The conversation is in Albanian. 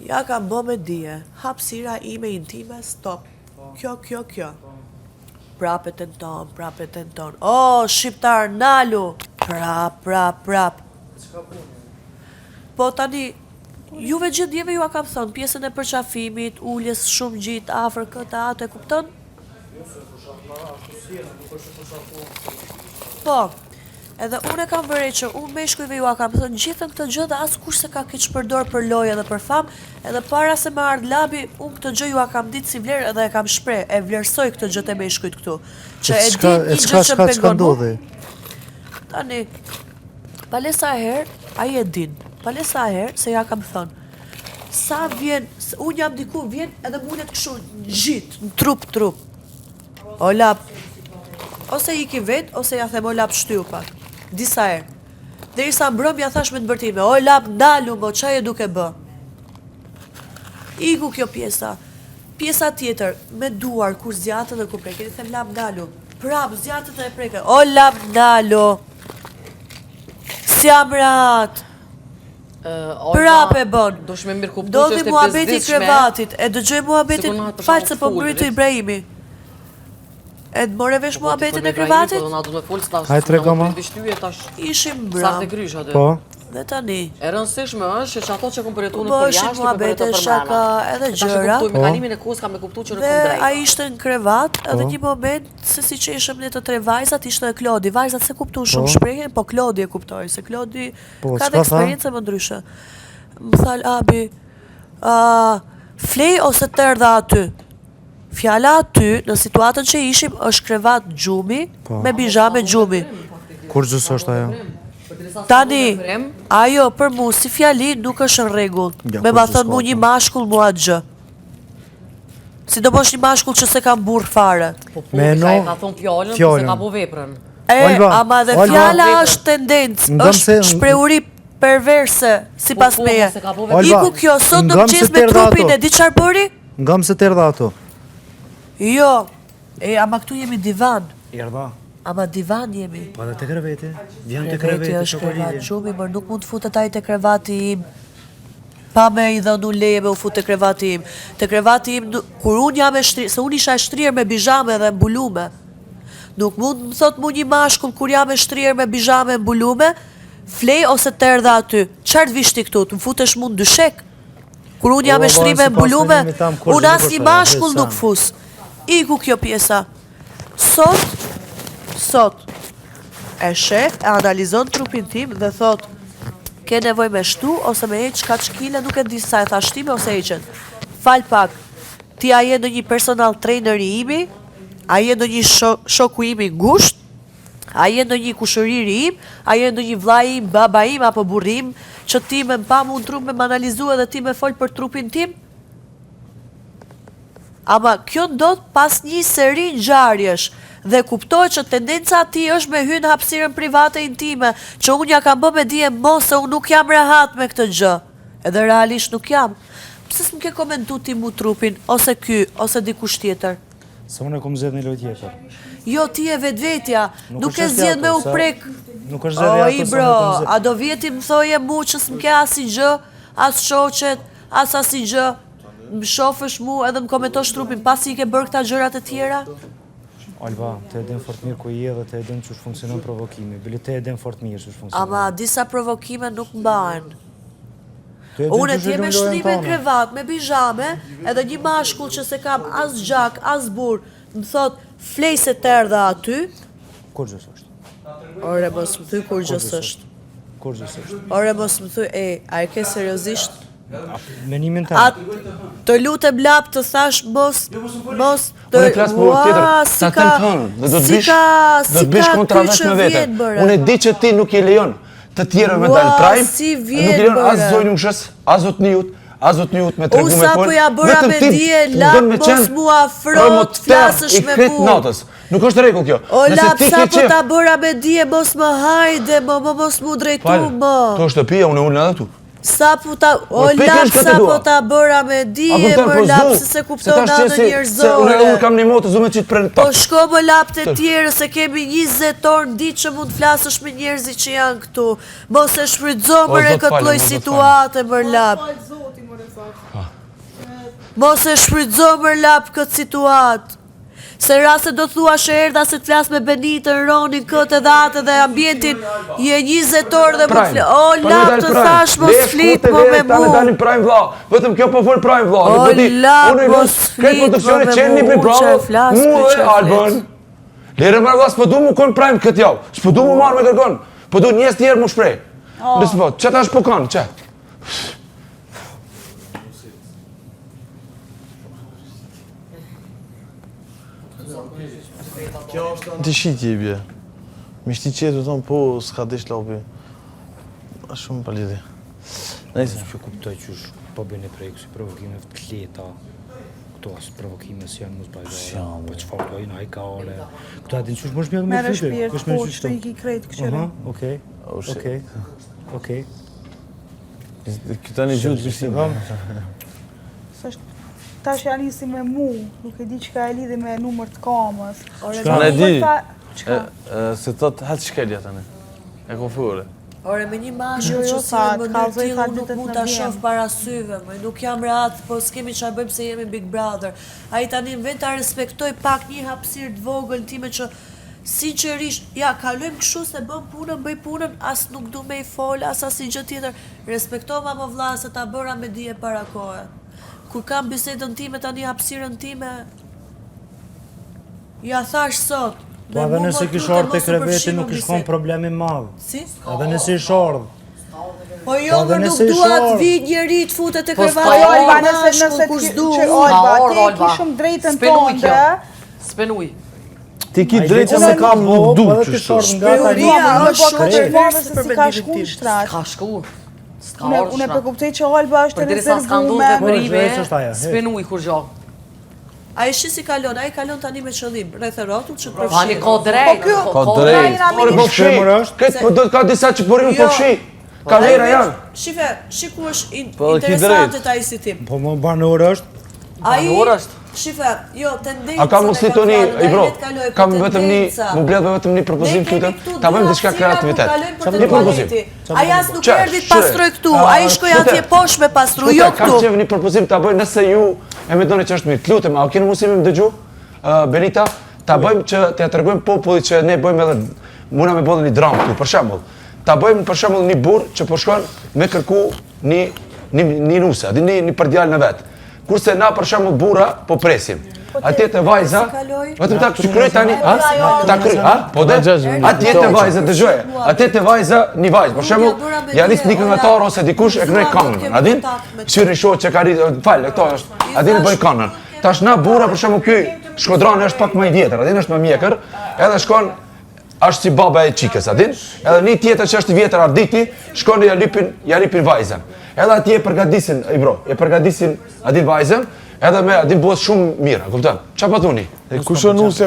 Ja kam bë me dije, hapësira ime intime, stop. Kjo. Prap e tenton. O, shqiptar, nalu! Prap. Po tani, juve gjithjeve ju a kam thonë, pjesën e përqafimit, ulljes shumë gjitë, afër këta atë, e kupton? Po, edhe unë e kam vërej që unë me shkujve ju a kam thënë gjithën këtë gjë dhe asë kush se ka keq përdor për lojë edhe për famë, edhe para se me ardë labi, unë këtë gjë ju a kam ditë si vlerë edhe e kam shprej, e vlerësoj këtë gjë të me shkujt këtu. Që e di një gjë që më pengon mu. Tani, palesa herë, aji e din, palesa herë se ja kam thënë, sa vjen, unë jam diku vjen edhe mundet këshu gjitë, në trup. O lap, ose i ki vetë, ose ja them o lap shtyu pak. Disa herë. Dhe i sa mbrëm ja thash me të bërtime, o lap ndalu mo, qaj e duke bë. Iku kjo pjesa. Pjesa tjetër, me duar, kur zjatën dhe kur preke, i them lap ndalu. Prap, zjatën dhe e preke, o lap ndalu. S'jam rat. Prap e bon. Do dhe muhabeti krevatit, e dëgjoj muhabetin, falë se po mbritu Ibrahimi. E të more vesh muhabetin e krevatit? Hajtë rega ma. Ishim bram. Po. Dhe tani. E rëndësishme është që ato që kom përjetu në Po, për ishim jashtë, muhabete, shaka edhe gjëra. Me kalimin e kohës kam e kuptu që në Dhe kom drejt. a ishte në krevat, edhe një moment, se si që ishëm një të tre vajzat, ishte e Klodi. Vajzat se kuptu shumë shprehjen, po Klodi e kuptoj, se Klodi ka dhe eksperiencë më ndryshe. Më thal, abi, flej ose të erdha aty. Fjala aty, në situatën që ishim, është krevat gjumi, me bijame gjumi. Kur gjës është ajo? Tani, ajo për mu si fjali nuk është në regull. Me ma thënë mu një mashkull mua gjë. Si do mosh një mashkull që se kam burë fare. Me no, Ka thonë fjallën, se ka po veprën. Ama dhe fjala është tendencë, është shpreuri perverse, si pas meje. Iku kjo, sot në mëqes me trupin e di qarë bëri? Nga më se të erdha ato. Jo, ama këtu jemi divan. Erdha. Ama divan jemi. Pa dhe të kreveti. Vjen të Kreveti kreveti është krevat gjumi, mërë nuk mund të futet aj të krevati im. Pa me i dhënu leje me u fut të krevati im. Të krevati im, kur unë jam e shtrirë, se unë isha e shtrirë me bijame dhe mbulume. Nuk mund më thot mu një mashkull kur jam e shtrirë me bijame mbulume, flej ose të erdha aty. Qartë vishti këtu, të më futesh mund dyshek. Kur unë jam e shtrirë me mbulume, unë as një mashkull nuk fus. Iku kjo pjesa. Sot, e shef, e analizon trupin tim dhe thot, ke nevoj me shtu, ose me eq, ka qkile, nuk e di sa e tha shtime, ose eqen. Fal pak, ti a je në një personal trainer i imi, a je në një shoku imi ngusht, a je në një kushëriri im, a je në një vlla im, baba im, apo burrim, që ti me mpa mund trup me më analizu edhe ti me fol për trupin tim? Ama kjo ndodh pas një seri ngjarjesh dhe kuptoj që tendenca ati është me hynë hapësirën private intime, që unë ja kam bë me dije mos se unë nuk jam rehat me këtë gjë. Edhe realisht nuk jam. Pse s'm ke komentu ti mu trupin, ose ky, ose dikush tjetër? Se unë e kom zedh një lojt tjetër. Jo, ti e vetvetja, nuk e zjedh me u prek. Nuk është zedh i bro, a do vjeti më thoje mu që s'm ke asi gjë, as shoqet, as asi gjë, më shofësh mu edhe më komentosh trupin pasi i ke bërë këta gjërat e tjera? Alba, te edhem fort mirë ku i e dhe te edhem që është funksionon provokimi. Bili te edhem fort mirë që është funksionon. Ama disa provokime nuk mbahen. Unë e t'jem e shtime në krevat, me bijame, edhe një mashkull që se kam as gjak, as bur, më thot, flej se të erdha aty. Kur gjës është? Ore, mos më thuj kur gjës është. Kur gjës është? Ore, mos më thuj, a e ke seriozisht? Menimin ta. Të lutem lap të thash mos të Unë e klasë për tjetër, ta them tonë, dhe do të bish kontravesh me vete. Unë e di që ti nuk je lejon të tjerë me dalë prajmë, nuk je lejon as zojnë ushës, as zot njut me tregu me Usa po ja bëra me dje, lap mos mua frot, flasësh me bu. Nuk është rregull kjo. O lap, sa po ta bëra me dje, mos më hajde, mos mu drejtu më. To është shtëpia, unë ullën edhe tu. Sa po ta, o pikërisht lap këtë sa dua. po ta bëra me dije, për lap se kupton anë njerëzore. Unë kam një motë, zume që të prejnë Po shko më lap të tjerë, se kemi 20 orë në ditë që mund flasësh me njerëzit që janë këtu. Mos e shfrytëzo mërë e këtë lloj situate mër lap. Mos e shfrytëzo mër lap këtë situatë. Se rase do thua erdha se të flas me Benitën, Ronin, këtë edhe atë dhe ambientin, je 20 orë dhe më flet. O lap të thash mos flit po me mu. Tani prime vlla. Vetëm kjo po fol prime vlla. O lap mos flit po me mu që flas për që Albën. Lere më vlla, s'po du mu kon prime këtë javë. S'po du mu marrë me kërkon. Po du njerëz tjerë mu shprej. Nëse ç'a tash po kanë, ç'a? Ti shiti i bje. Mi shti qetë të thonë, po, s'ka dish lopi. A shumë pa lidi. Nëjse. Që kuptoj që po bëjnë prej kësi provokime të leta. Këto asë provokime si janë mos bajzore. Po që farë dojnë, a i ka ore. Këto adin që është më shmjellë me Merë flyte. shpirë, po, që i ki krejtë këqëre. Okej. Këta një gjutë kështim. Tash janë nisi me mu, nuk e di që ka e lidhi me numër të kamës. Në di, Qka? se thotë hatë shkelja tani. E konfure. Ore, me një mashkull Jo, që si tha, në kallzoj mënyrë tha tillë nuk ditët mund në ta vjen. shoh para syve, më nuk jam rehat, po s'kemi çfarë bëjmë se jemi Big Brother. Ai tani në vend ta respektoj pak një hapësirë të vogël time që sinqerisht, ja, kalojmë kështu se bëm punën, bëj punën, as nuk du me i fol, as asnjë gjë tjetër. Respektova më vlla se ta bëra me dije para kohë. Kur kam bisedën time tani hapësirën time, ja thash sot. Po edhe nëse kish ardhur te kreveti nuk kish kon problemi madh. Si? Edhe nëse ish ardhur. Po jo, edhe më nuk nëse dua të shorë. vi njeri të futet e Po krevati. s'ka Olba, Olba, nëse kush që du. Olba, orë, ti Olba. kishëm drejtën Spenuj kjo. tonë. Spenuj. Ti ki drejtë se kam nuk du qështu. Shprehuria Unë është po shumë këtë madhe shpresë se për si ka mendimin shku në tim. shtrat. Ka shku. S'ka Unë orë e shna. përkuptoj që Olba është Për e dirisa s'ka ndonë dhe rezervume. përime, është ajo, he. spenuj kur gjo. Ai shi si kalon, ai kalon tani me qëllim, rreth e rrotull që të Tani përfshin. ka drejt. Ka drejt. Ore po fshi. Këtë po do të ka disa që burim po fshi. Kamera janë. Shife, shiku është Po, ki interesante drejt. ai si tim. Po më banë orë është. Ai Banor është. shife, jo, tendenca. A ka mos të toni, i bro, kam vetëm një, mu bledh vetëm një propozim këtu, ta bëjmë diçka kreativitet. Një propozim. Ai as nuk Qa, erdhi të shure. pastroj këtu, ai shkoi atje poshtë me pastru, jo Kam këtu. qenë një propozim ta bëjmë nëse ju e mendoni që është mirë. Lutem, a keni mundësi më dëgju? Benita, ta bëjmë që t'ia tregojmë popullit që ne bëjmë edhe muna me bëllë një dramë këtu, për shembull. Ta bëjmë për shembull një burr që po shkon me kërku një nuse, një përdjalë në vet. Kurse na për shembull burra po presim. Atje te vajza, vetëm ta kryej tani, ha? Ta kryej, ha? Po dhe atje te vajza dëgjoj. Atje te vajza një vajzë, për shembull, ja nis një këngëtar ose dikush e kryej këngën. A din? Syri shoh që ka rit, fal, këto është. A din bëj këngën. Tash na burra për shembull ky shkodrani është pak më i vjetër, a din është më mjekër, edhe shkon është si baba e çikës, a din? Edhe një tjetër që është i vjetër Arditi, shkon ja lipin vajzën. Edhe atje e përgatisin, i bro, e përgatisin a din vajzën, edhe me a din bëhet shumë mirë, a kupton? Çfarë po thoni? E kush o nusja